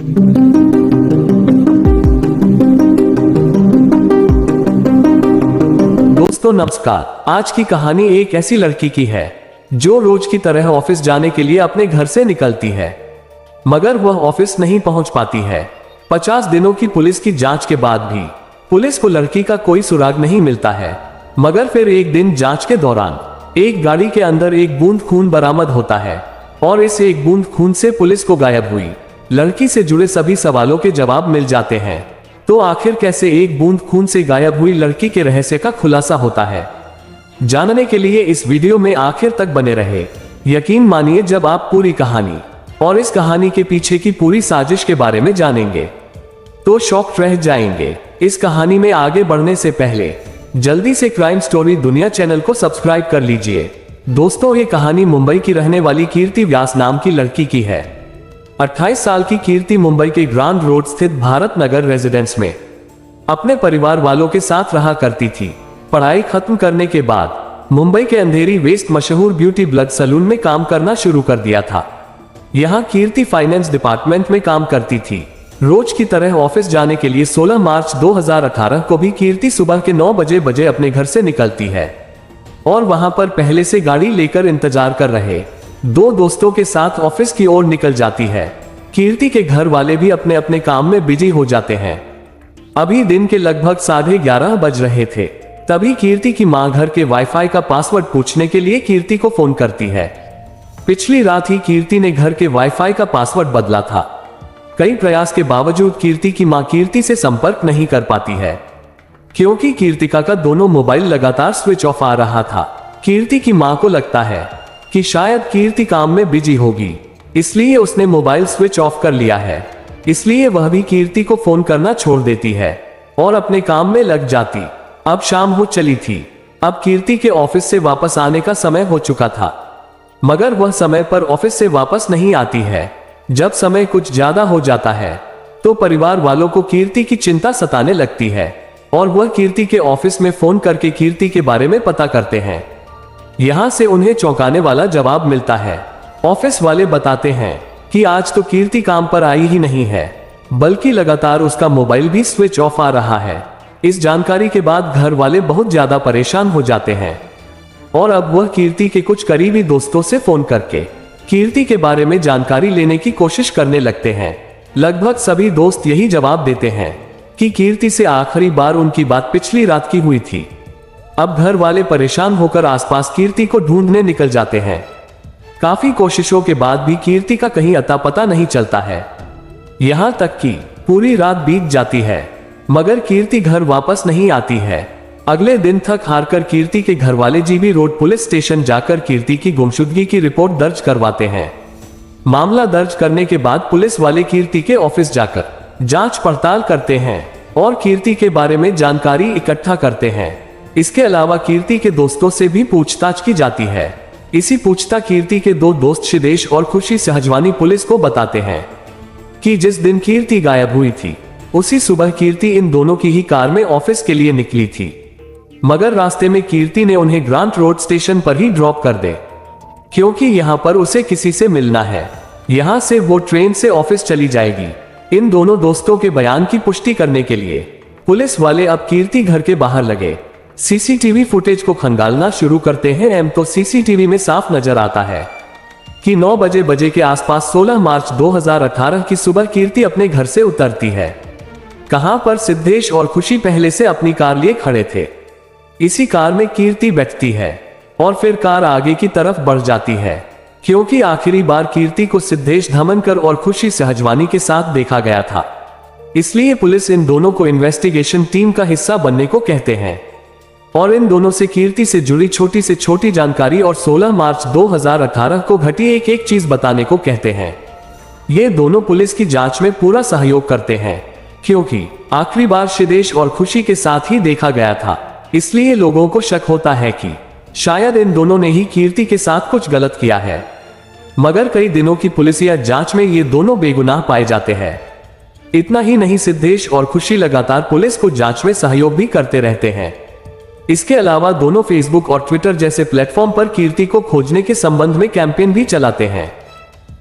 दोस्तों नमस्कार। आज की कहानी एक ऐसी लड़की की है जो रोज की तरह ऑफिस जाने के लिए अपने घर से निकलती है, मगर वह ऑफिस नहीं पहुंच पाती है। 50 दिनों की पुलिस की जांच के बाद भी पुलिस को लड़की का कोई सुराग नहीं मिलता है। मगर फिर एक दिन जांच के दौरान एक गाड़ी के अंदर एक बूंद खून बरामद होता है और इस एक बूंद खून से पुलिस को गायब हुई लड़की से जुड़े सभी सवालों के जवाब मिल जाते हैं। तो आखिर कैसे एक बूंद खून से गायब हुई लड़की के रहस्य का खुलासा होता है, जानने के लिए इस वीडियो में आखिर तक बने रहे। यकीन मानिए जब आप पूरी कहानी और इस कहानी के पीछे की पूरी साजिश के बारे में जानेंगे तो शॉक्ड रह जाएंगे। इस कहानी में आगे बढ़ने से पहले जल्दी से क्राइम स्टोरी दुनिया चैनल को सब्सक्राइब कर लीजिए। दोस्तों ये कहानी मुंबई की रहने वाली कीर्ति व्यास नाम की लड़की की है। 28 साल की कीर्ति मुंबई के ग्रांड रोड स्थित भारत नगर रेजिडेंस में अपने परिवार वालों के साथ रहा करती थी। पढ़ाई खत्म करने के बाद मुंबई के अंधेरी वेस्ट मशहूर ब्यूटी ब्लड सैलून में काम करना शुरू कर दिया था। यहाँ कीर्ति फाइनेंस डिपार्टमेंट में काम करती थी। रोज की तरह ऑफिस जाने के लिए 16 मार्च 2018 को भी कीर्ति सुबह के 9 बजे अपने घर से निकलती है और वहां पर पहले से गाड़ी लेकर इंतजार कर रहे 2 दोस्तों के साथ ऑफिस की ओर निकल जाती है। कीर्ति के घर वाले भी अपने अपने काम में बिजी हो जाते हैं। अभी दिन के लगभग 11:30 बज रहे थे। तभी कीर्ति की मां घर के वाईफाई का पासवर्ड पूछने के लिए कीर्ति को फोन करती है। पिछली रात ही कीर्ति ने घर के वाईफाई का पासवर्ड बदला था। कई प्रयास के बावजूद कीर्ति की मां कीर्ति से संपर्क नहीं कर पाती है, क्योंकि कीर्तिका का दोनों मोबाइल लगातार स्विच ऑफ आ रहा था। कीर्ति की मां को लगता है कि शायद कीर्ति काम में बिजी होगी, इसलिए उसने मोबाइल स्विच ऑफ कर लिया है। इसलिए वह भी कीर्ति को फोन करना छोड़ देती है और अपने काम में लग जाती। अब शाम हो चली थी। अब कीर्ति के ऑफिस से वापस आने का समय हो चुका था, मगर वह समय पर ऑफिस से वापस नहीं आती है। जब समय कुछ ज्यादा हो जाता है तो परिवार वालों को कीर्ति की चिंता सताने लगती है और वह कीर्ति के ऑफिस में फोन करके कीर्ति के बारे में पता करते हैं। यहां से उन्हें चौंकाने वाला जवाब मिलता है। ऑफिस वाले बताते हैं कि आज तो कीर्ति काम पर आई ही नहीं है, बल्कि लगातार उसका मोबाइल भी स्विच ऑफ आ रहा है। इस जानकारी के बाद घर वाले बहुत ज्यादा परेशान हो जाते हैं और अब वह कीर्ति के कुछ करीबी दोस्तों से फोन करके कीर्ति के बारे में जानकारी लेने की कोशिश करने लगते हैं। लगभग सभी दोस्त यही जवाब देते हैं कि कीर्ति से आखिरी बार उनकी बात पिछली रात की हुई थी। अब घर वाले परेशान होकर आसपास कीर्ति को ढूंढने निकल जाते हैं। काफी कोशिशों के बाद भी कीर्ति का कहीं अता पता नहीं चलता है। यहां तक कि पूरी रात बीत जाती है, मगर कीर्ति घर वापस नहीं आती है। अगले दिन थक हारकर कीर्ति के घर वाले जीबी रोड पुलिस स्टेशन जाकर कीर्ति की गुमशुदगी की रिपोर्ट दर्ज करवाते हैं। मामला दर्ज करने के बाद पुलिस वाले कीर्ति के ऑफिस जाकर जांच पड़ताल करते हैं और कीर्ति के बारे में जानकारी इकट्ठा करते हैं। इसके अलावा कीर्ति के दोस्तों से भी पूछताछ की जाती है। इसी पूछताछ कीर्ति के 2 दोस्त सिद्धेश और खुशी सहजवानी पुलिस को बताते हैं कि जिस दिन कीर्ति गायब हुई थी उसी सुबह कीर्ति इन दोनों की ही कार में ऑफिस के लिए निकली थी, मगर रास्ते में कीर्ति ने उन्हें ग्रांड रोड स्टेशन पर ही ड्रॉप कर दे, क्योंकि यहाँ पर उसे किसी से मिलना है। यहाँ से वो ट्रेन से ऑफिस चली जाएगी। इन दोनों दोस्तों के बयान की पुष्टि करने के लिए पुलिस वाले अब कीर्ति घर के बाहर लगे सीसीटीवी फुटेज को खंगालना शुरू करते हैं। तो सीसीटीवी में साफ नजर आता है कि 9 बजे के आसपास 16 मार्च 2018 की सुबह कीर्ति अपने घर से उतरती है। कहां पर सिद्धेश और खुशी पहले से अपनी कार लिए खड़े थे। इसी कार में कीर्ति बैठती है और फिर कार आगे की तरफ बढ़ जाती है, क्योंकि आखिरी बार कीर्ति को सिद्धेश धमनकर और खुशी सहजवानी के साथ देखा गया था। इसलिए पुलिस इन दोनों को इन्वेस्टिगेशन टीम का हिस्सा बनने को कहते हैं और इन दोनों से कीर्ति से जुड़ी छोटी से छोटी जानकारी और 16 मार्च 2018 को घटी एक चीज बताने को कहते हैं। ये दोनों पुलिस की जांच में पूरा सहयोग करते हैं, क्योंकि आखिरी बार सिद्धेश और खुशी के साथ ही देखा गया था। इसलिए लोगों को शक होता है कि शायद इन दोनों ने ही कीर्ति के साथ कुछ गलत किया है, मगर कई दिनों की पुलिसिया जांच में ये दोनों बेगुनाह पाए जाते हैं। इतना ही नहीं, सिद्धेश और खुशी लगातार पुलिस को जांच में सहयोग भी करते रहते हैं। इसके अलावा दोनों फेसबुक और ट्विटर जैसे प्लेटफॉर्म पर कीर्ति को खोजने के संबंध में कैंपेन भी चलाते हैं।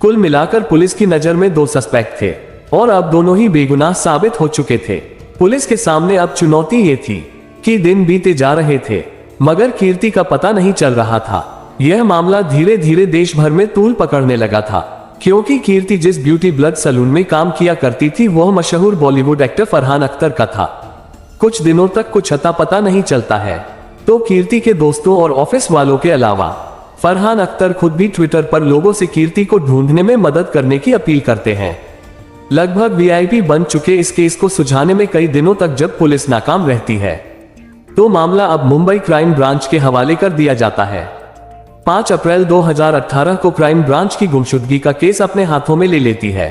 कुल मिलाकर पुलिस की नजर में 2 सस्पेक्ट थे, और अब दोनों ही बेगुनाह साबित हो चुके थे। पुलिस के सामने अब चुनौती ये थी कि दिन बीते जा रहे थे मगर कीर्ति का पता नहीं चल रहा था। यह मामला धीरे धीरे देश भर में तूल पकड़ने लगा था, क्योंकि कीर्ति जिस ब्यूटी ब्लड सैलून में काम किया करती थी वह मशहूर बॉलीवुड एक्टर फरहान अख्तर का था। कुछ दिनों तक कुछ अता पता नहीं चलता है, तो कीर्ति के दोस्तों और ऑफिस वालों के अलावा फरहान अख्तर खुद भी ट्विटर पर लोगों से कीर्ति को ढूंढने में मदद करने की अपील करते हैं। लगभग वीआईपी बन चुके इस केस को सुलझाने में कई दिनों तक जब पुलिस नाकाम रहती है, तो मामला अब मुंबई क्राइम ब्रांच के हवाले कर दिया जाता है। 5 अप्रैल 2018 को क्राइम ब्रांच की गुमशुदगी का केस अपने हाथों में ले लेती है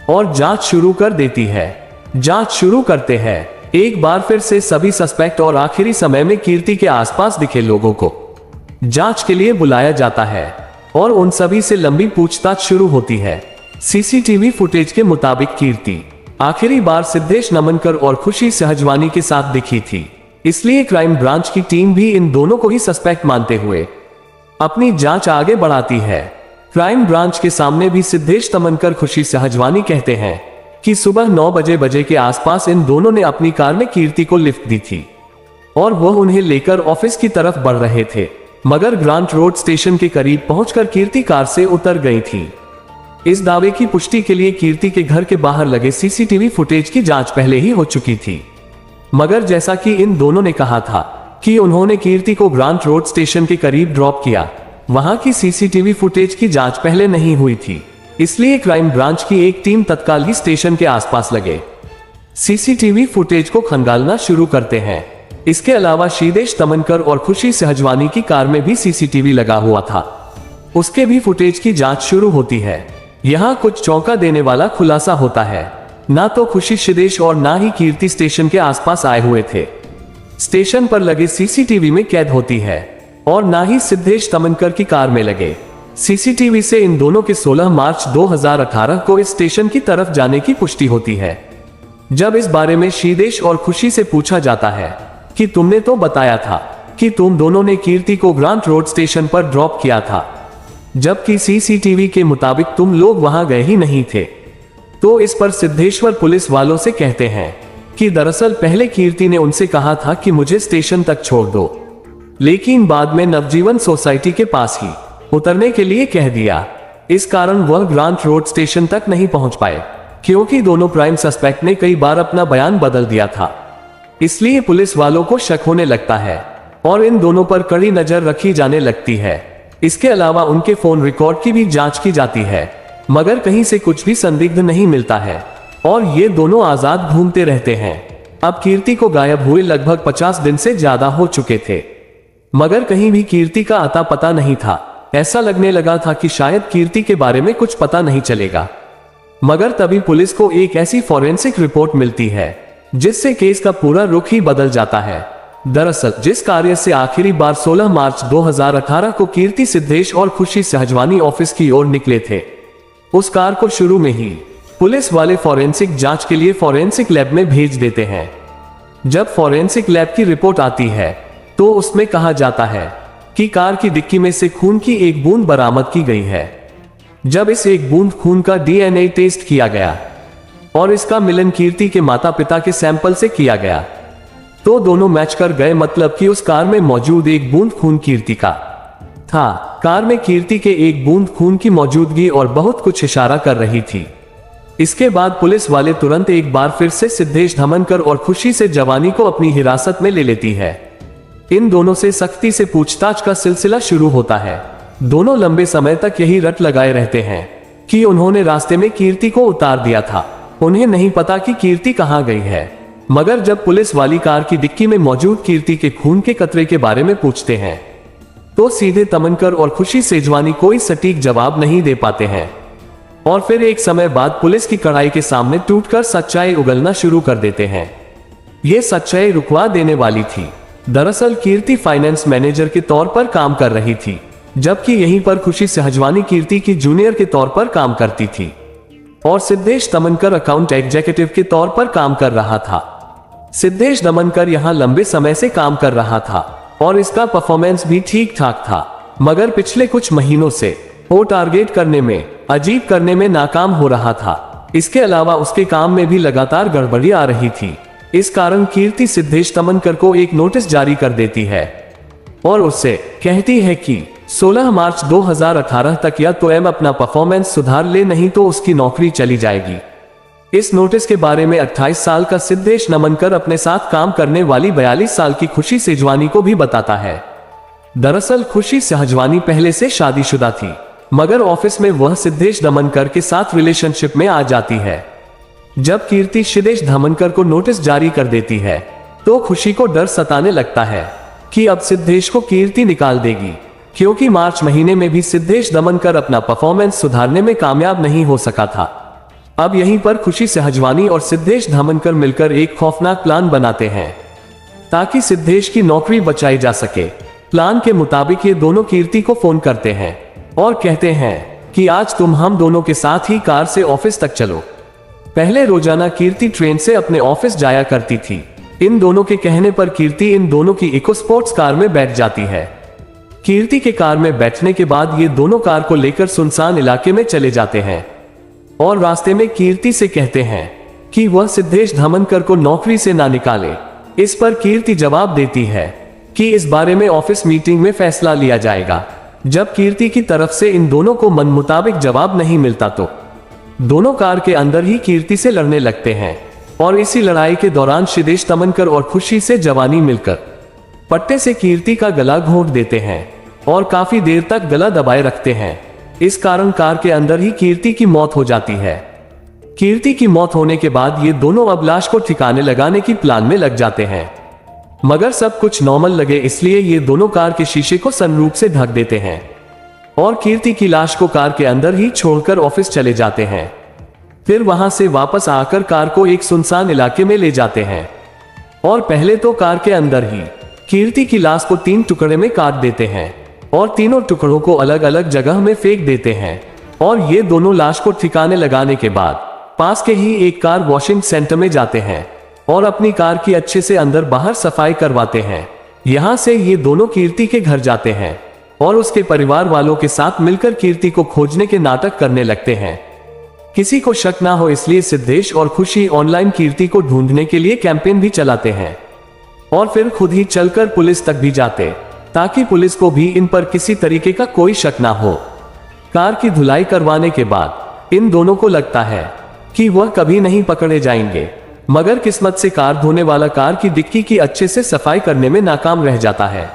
और जांच शुरू कर देती है। जांच शुरू करते हैं एक बार फिर से सभी सस्पेक्ट और आखिरी समय में कीर्ति के आसपास दिखे लोगों को जांच के लिए बुलाया जाता है और उन सभी से लंबी पूछताछ शुरू होती है। सीसीटीवी फुटेज के मुताबिक कीर्ति आखिरी बार सिद्धेश नमनकर और खुशी सहजवानी के साथ दिखी थी, इसलिए क्राइम ब्रांच की टीम भी इन दोनों को ही सस्पेक्ट मानते हुए अपनी जांच आगे बढ़ाती है। क्राइम ब्रांच के सामने भी सिद्धेश तमनकर खुशी सहजवानी कहते हैं कि सुबह 9 बजे के आसपास इन दोनों ने अपनी कार में कीर्ति को लिफ्ट दी थी और वह उन्हें लेकर ऑफिस की तरफ बढ़ रहे थे, मगर ग्रांट रोड स्टेशन के करीब पहुंचकर कीर्ति कार से उतर गई थी। इस दावे की पुष्टि के लिए कीर्ति के घर के बाहर लगे सीसीटीवी फुटेज की जांच पहले ही हो चुकी थी, मगर जैसा कि इन दोनों ने कहा था कि उन्होंने कीर्ति को ग्रांट रोड स्टेशन के करीब ड्रॉप किया, वहां की सीसीटीवी फुटेज की जांच पहले नहीं हुई थी, इसलिए क्राइम ब्रांच की एक टीम तत्काल ही स्टेशन के आसपास लगे सीसीटीवी फुटेज को खंगालना शुरू करते हैं। इसके अलावा सिद्धेश तमनकर और खुशी सहजवानी की कार में भी सीसीटीवी लगा हुआ था, उसके भी फुटेज की जांच शुरू होती है। यहाँ कुछ चौंका देने वाला खुलासा होता है, ना तो खुशी सिद्धेश और ना ही कीर्ति स्टेशन के आसपास आए हुए थे। स्टेशन पर लगे सीसीटीवी में कैद होती है और ना ही सिद्धेश तमनकर की कार में लगे सीसीटीवी से इन दोनों के 16 मार्च 2018 को इस स्टेशन की तरफ जाने की पुष्टि होती है। जब इस बारे में सिद्धेश और खुशी से पूछा जाता है कि तुमने तो बताया था कि तुम दोनों ने कीर्ति को ग्रांट रोड स्टेशन पर ड्रॉप किया था, जबकि सीसीटीवी के मुताबिक तुम लोग वहां गए ही नहीं थे, तो इस पर सिद्धेश्वर पुलिस वालों से कहते हैं कि दरअसल पहले कीर्ति ने उनसे कहा था कि मुझे स्टेशन तक छोड़ दो, लेकिन बाद में नवजीवन सोसाइटी के पास ही उतरने के लिए कह दिया। इस कारण वह ग्रांट रोड स्टेशन तक नहीं पहुंच पाए, क्योंकि दोनों प्राइम सस्पेक्ट ने कई बार अपना बयान बदल दिया था, इसलिए पुलिस वालों को शक होने लगता है और इन दोनों पर कड़ी नजर रखी जाने लगती है। इसके अलावा उनके फोन रिकॉर्ड की भी जांच की जाती है, मगर कहीं से कुछ भी संदिग्ध नहीं मिलता है और ये दोनों आजाद घूमते रहते हैं। अब कीर्ति को गायब हुए लगभग 50 दिन से ज्यादा हो चुके थे, मगर कहीं भी कीर्ति का अता पता नहीं था। ऐसा लगने लगा था कि शायद कीर्ति के बारे में कुछ पता नहीं चलेगा, मगर तभी पुलिस को एक ऐसी फॉरेंसिक रिपोर्ट मिलती है जिससे केस का पूरा रुख ही बदल जाता है। दरअसल जिस कार्य से आखिरी बार 16 मार्च 2018 को कीर्ति सिद्धेश और खुशी सहजवानी ऑफिस की ओर निकले थे, उस कार को शुरू में ही पुलिस वाले फॉरेंसिक जांच के लिए फॉरेंसिक लैब में भेज देते हैं। जब फॉरेंसिक लैब की रिपोर्ट आती है तो उसमें कहा जाता है कि कार की डिक्की में से खून की एक बूंद बरामद की गई है। जब इस एक बूंद खून का डीएनए टेस्ट किया गया और इसका मिलन कीर्ति के माता पिता के सैंपल से किया गया, तो दोनों मैच कर गए, मतलब कि उस कार में मौजूद एक बूंद खून कीर्ति का था। कार में कीर्ति के एक बूंद खून की मौजूदगी और बहुत कुछ इशारा कर रही थी। इसके बाद पुलिस वाले तुरंत एक बार फिर से सिद्धेश तमनकर और खुशी से जवानी को अपनी हिरासत में ले लेती है। इन दोनों से सख्ती से पूछताछ का सिलसिला शुरू होता है। दोनों लंबे समय तक यही रट लगाए रहते हैं कि उन्होंने रास्ते में कीर्ति को उतार दिया था, उन्हें नहीं पता कि कीर्ति कहां गई है। मगर जब पुलिस वाली कार की डिक्की में मौजूद कीर्ति के खून के कतरे के बारे में पूछते हैं तो सीधे तमनकर और खुशी सेजवानी कोई सटीक जवाब नहीं दे पाते हैं और फिर एक समय बाद पुलिस की कड़ाई के सामने टूटकर सच्चाई उगलना शुरू कर देते हैं। ये सच्चाई रुकवा देने वाली थी। दरअसल कीर्ति फाइनेंस मैनेजर के तौर पर काम कर रही थी, जबकि यहीं पर खुशी सहजवानी कीर्ति की जूनियर के तौर पर काम करती थी और सिद्धेश तमनकर अकाउंट एग्जीक्यूटिव के तौर पर काम कर रहा था। सिद्धेश तमनकर यहां लंबे समय से काम कर रहा था और इसका परफॉर्मेंस भी ठीक ठाक था, मगर पिछले कुछ महीनों से वो टारगेट करने में, अजीब करने में नाकाम हो रहा था। इसके अलावा उसके काम में भी लगातार गड़बड़ी आ रही थी। इस कारण कीर्ति सिद्धेश तमनकर को एक नोटिस जारी कर देती है और उससे कहती है कि 16 मार्च 2018 तक या तो एम अपना परफॉर्मेंस सुधार ले, नहीं तो उसकी नौकरी चली जाएगी। इस नोटिस के बारे में 28 साल का सिद्धेश नमनकर अपने साथ काम करने वाली 42 साल की खुशी सेजवानी को भी बताता है। दरअसल खुशी सहजवानी पहले से शादीशुदा थी, मगर ऑफिस में वह सिद्धेश दमनकर के साथ रिलेशनशिप में आ जाती है। जब कीर्ति सिद्धेश दमनकर को नोटिस जारी कर देती है तो खुशी को डर सताने लगता है कि अब सिद्धेश को कीर्ति निकाल देगी, क्योंकि मार्च महीने में भी सिद्धेश दमनकर अपना परफॉर्मेंस सुधारने में कामयाब नहीं हो सका था। अब यहीं पर खुशी सहजवानी और सिद्धेश दमनकर मिलकर एक खौफनाक प्लान बनाते हैं ताकि सिद्धेश की नौकरी बचाई जा सके। प्लान के मुताबिक ये दोनों कीर्ति को फोन करते हैं और कहते हैं कि आज तुम हम दोनों के साथ ही कार से ऑफिस तक चलो। पहले रोजाना कीर्ति ट्रेन से अपने ऑफिस जाया करती थी। इन दोनों के कहने पर कीर्ति इन दोनों की इको स्पोर्ट्स कार में बैठ जाती है। कीर्ति के कार में बैठने के बाद ये दोनों कार को लेकर सुनसान इलाके में चले जाते हैं और रास्ते में कीर्ति से कहते हैं कि वह सिद्धेश दमनकर को नौकरी से ना निकाले। इस पर कीर्ति जवाब देती है कि इस बारे में ऑफिस मीटिंग में फैसला लिया जाएगा। जब कीर्ति की तरफ से इन दोनों को मन मुताबिक जवाब नहीं मिलता तो दोनों कार के अंदर ही कीर्ति से लड़ने लगते हैं और इसी लड़ाई के दौरान सिद्धेश दमनकर और खुशी से जवानी मिलकर पट्टे से कीर्ति का गला घोंट देते हैं और काफी देर तक गला दबाए रखते हैं। इस कारण कार के अंदर ही कीर्ति की मौत हो जाती है। कीर्ति की मौत होने के बाद ये दोनों अब लाश को ठिकाने लगाने की प्लान में लग जाते हैं, मगर सब कुछ नॉर्मल लगे इसलिए ये दोनों कार के शीशे को सनरूफ से ढक देते हैं और कीर्ति की लाश को कार के अंदर ही छोड़कर ऑफिस चले जाते हैं। फिर वहां से वापस आकर कार को एक सुनसान इलाके में ले जाते हैं और पहले तो कार के अंदर ही कीर्ति की लाश को 3 टुकड़े में काट देते हैं और तीनों टुकड़ों को अलग अलग जगह में फेंक देते हैं और ये दोनों लाश को ठिकाने लगाने के बाद पास के ही एक कार वॉशिंग सेंटर में जाते हैं और अपनी कार की अच्छे से अंदर बाहर सफाई करवाते हैं। यहाँ से ये दोनों कीर्ति के घर जाते हैं और उसके परिवार वालों के साथ मिलकर कीर्ति को खोजने के नाटक करने लगते हैं। किसी को शक ना हो इसलिए सिद्धेश और खुशी ऑनलाइन कीर्ति को ढूंढने के लिए कैंपेन भी चलाते हैं और फिर खुद ही चलकर पुलिस तक भी जाते ताकि पुलिस को भी इन पर किसी तरीके का कोई शक ना हो। कार की धुलाई करवाने के बाद इन दोनों को लगता है कि वह कभी नहीं पकड़े जाएंगे, मगर किस्मत से कार धोने वाला कार की डिक्की की अच्छे से सफाई करने में नाकाम रह जाता है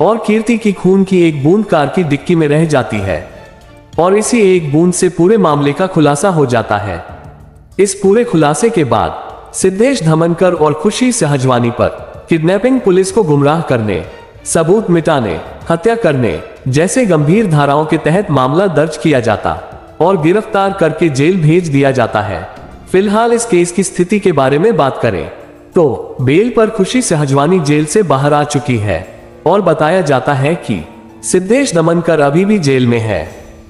और कीर्ति की खून की एक बूंद कार की डिक्की में रह जाती है और इसी एक बूंद से पूरे मामले का खुलासा हो जाता है। इस पूरे खुलासे के बाद सिद्धेश दमनकर और खुशी सहजवानी पर किडनैपिंग, पुलिस को गुमराह करने, सबूत मिटाने, हत्या करने जैसे गंभीर धाराओं के तहत मामला दर्ज किया जाता और गिरफ्तार करके जेल भेज दिया जाता है। फिलहाल इस केस की स्थिति के बारे में बात करें तो बेल पर खुशी सहजवानी जेल से बाहर आ चुकी है और बताया जाता है कि सिद्धेश दमनकर अभी भी जेल में है।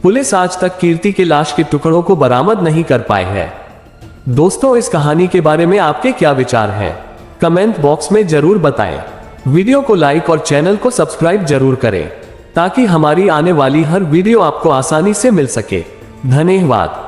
पुलिस आज तक कीर्ति के लाश के टुकड़ों को बरामद नहीं कर पाई है। दोस्तों, इस कहानी के बारे में आपके क्या विचार हैं? कमेंट बॉक्स में जरूर बताएं। वीडियो को लाइक और चैनल को सब्सक्राइब जरूर करें ताकि हमारी आने वाली हर वीडियो आपको आसानी से मिल सके। धन्यवाद।